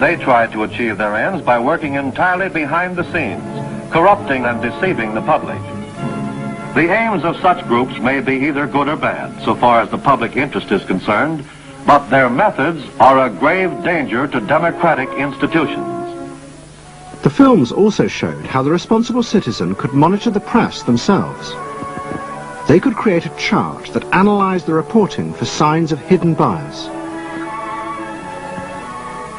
They tried to achieve their ends by working entirely behind the scenes, corrupting and deceiving the public. The aims of such groups may be either good or bad, so far as the public interest is concerned, but their methods are a grave danger to democratic institutions. The films also showed how the responsible citizen could monitor the press themselves. They could create a chart that analysed the reporting for signs of hidden bias.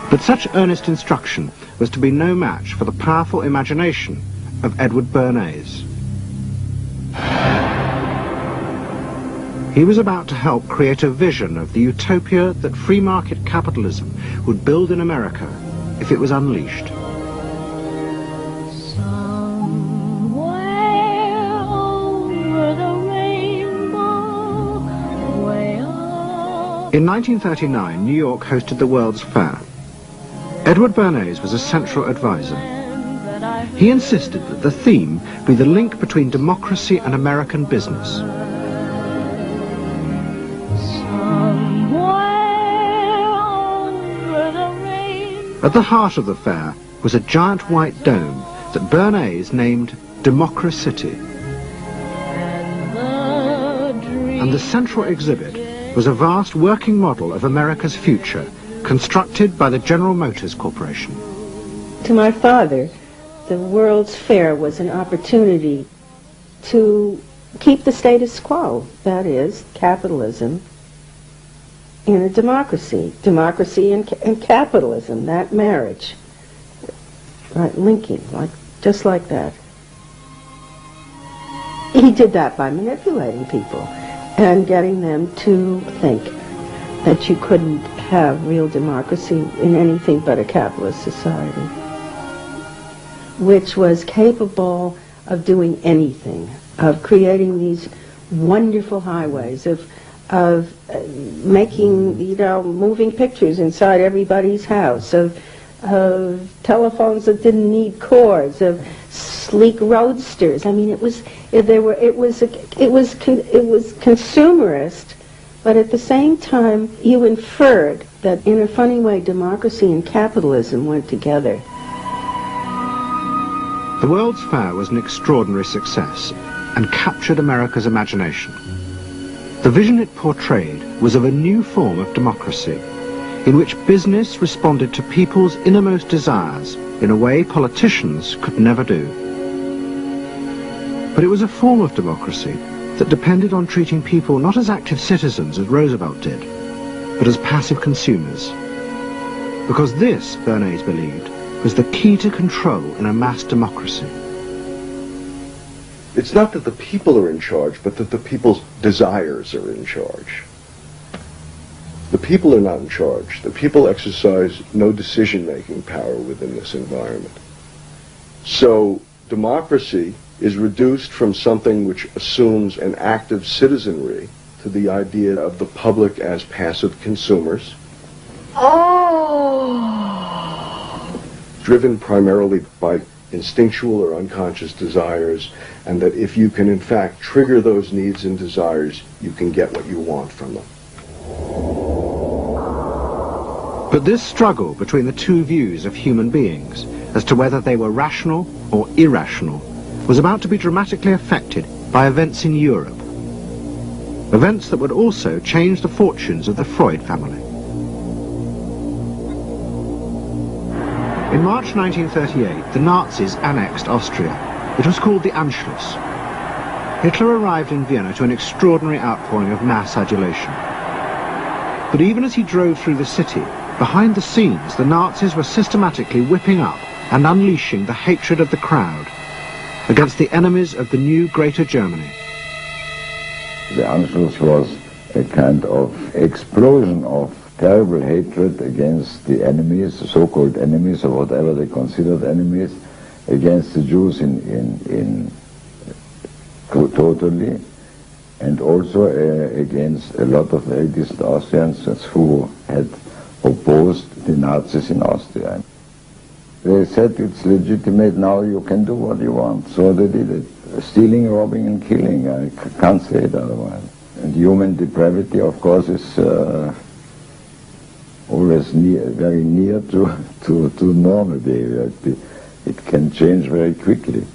But such earnest instruction was to be no match for the powerful imagination of Edward Bernays. He was about to help create a vision of the utopia that free market capitalism would build in America if it was unleashed. In 1939, New York hosted the World's Fair. Edward Bernays was a central advisor. He insisted that the theme be the link between democracy and American business. At the heart of the fair was a giant white dome that Bernays named Democracy. And the central exhibit was a vast working model of America's future, constructed by the General Motors Corporation. To my father, the World's Fair was an opportunity to keep the status quo, that is, capitalism in a democracy. Democracy and capitalism, that marriage, right, linking, just like that. He did that by manipulating people and getting them to think that you couldn't have real democracy in anything but a capitalist society, which was capable of doing anything, of creating these wonderful highways, of making, moving pictures inside everybody's house, of telephones that didn't need cords, of sleek roadsters. I mean, it was consumerist, but at the same time, you inferred that in a funny way, democracy and capitalism went together. The World's Fair was an extraordinary success and captured America's imagination. The vision it portrayed was of a new form of democracy, in which business responded to people's innermost desires in a way politicians could never do. But it was a form of democracy that depended on treating people not as active citizens as Roosevelt did, but as passive consumers. Because this, Bernays believed, was the key to control in a mass democracy. It's not that the people are in charge, but that the people's desires are in charge. The people are not in charge. The people exercise no decision-making power within this environment. So democracy is reduced from something which assumes an active citizenry to the idea of the public as passive consumers. Driven primarily by instinctual or unconscious desires, and that if you can in fact trigger those needs and desires, you can get what you want from them. But this struggle between the two views of human beings as to whether they were rational or irrational was about to be dramatically affected by events in Europe. Events that would also change the fortunes of the Freud family. In March 1938, the Nazis annexed Austria. It was called the Anschluss. Hitler arrived in Vienna to an extraordinary outpouring of mass adulation. But even as he drove through the city, behind the scenes, the Nazis were systematically whipping up and unleashing the hatred of the crowd against the enemies of the new Greater Germany. The Anschluss was a kind of explosion of terrible hatred against the enemies, the so-called enemies, or whatever they considered enemies, against the Jews totally, and also against a lot of very distant Austrians who had opposed the Nazis in Austria. They said it's legitimate, now you can do what you want, so they did it. Stealing, robbing and killing, I can't say it otherwise. And human depravity, of course, is always very near to normal behavior. It can change very quickly.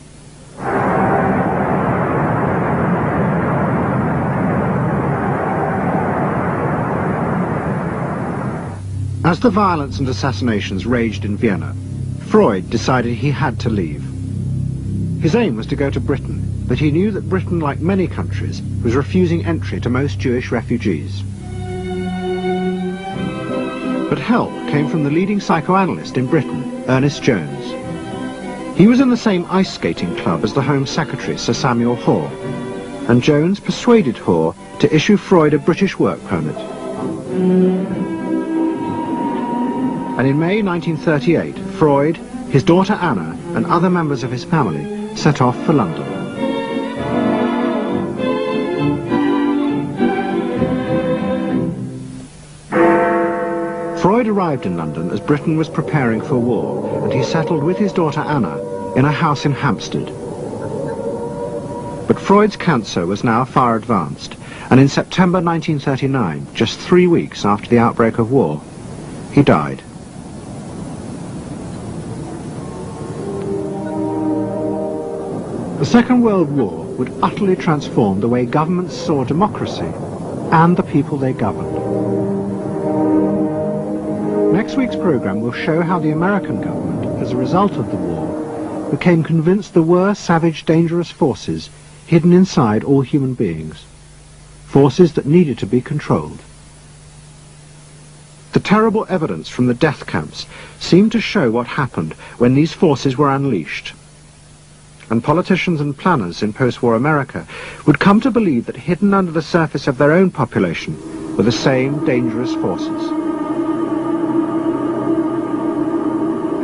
As the violence and assassinations raged in Vienna, Freud decided he had to leave. His aim was to go to Britain, but he knew that Britain, like many countries, was refusing entry to most Jewish refugees. But help came from the leading psychoanalyst in Britain, Ernest Jones. He was in the same ice skating club as the Home Secretary, Sir Samuel Hoare, and Jones persuaded Hoare to issue Freud a British work permit. And in May 1938, Freud, his daughter Anna, and other members of his family set off for London. Freud arrived in London as Britain was preparing for war, and he settled with his daughter Anna in a house in Hampstead. But Freud's cancer was now far advanced, and in September 1939, just 3 weeks after the outbreak of war, he died. The Second World War would utterly transform the way governments saw democracy and the people they governed. Next week's programme will show how the American government, as a result of the war, became convinced there were savage, dangerous forces hidden inside all human beings, forces that needed to be controlled. The terrible evidence from the death camps seemed to show what happened when these forces were unleashed. And politicians and planners in post-war America would come to believe that hidden under the surface of their own population were the same dangerous forces.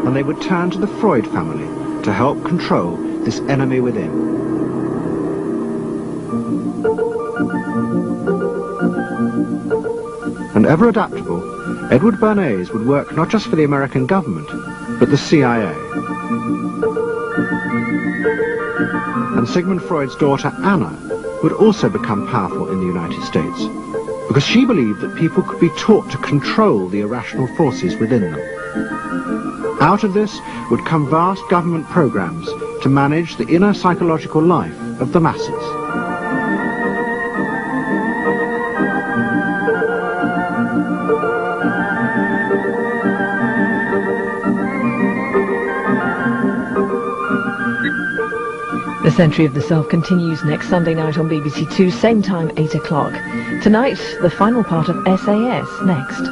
And they would turn to the Freud family to help control this enemy within. And ever adaptable, Edward Bernays would work not just for the American government, but the CIA. And Sigmund Freud's daughter, Anna, would also become powerful in the United States, because she believed that people could be taught to control the irrational forces within them. Out of this would come vast government programs to manage the inner psychological life of the masses. The Century of the Self continues next Sunday night on BBC Two, same time, 8 o'clock. Tonight, the final part of SAS, next.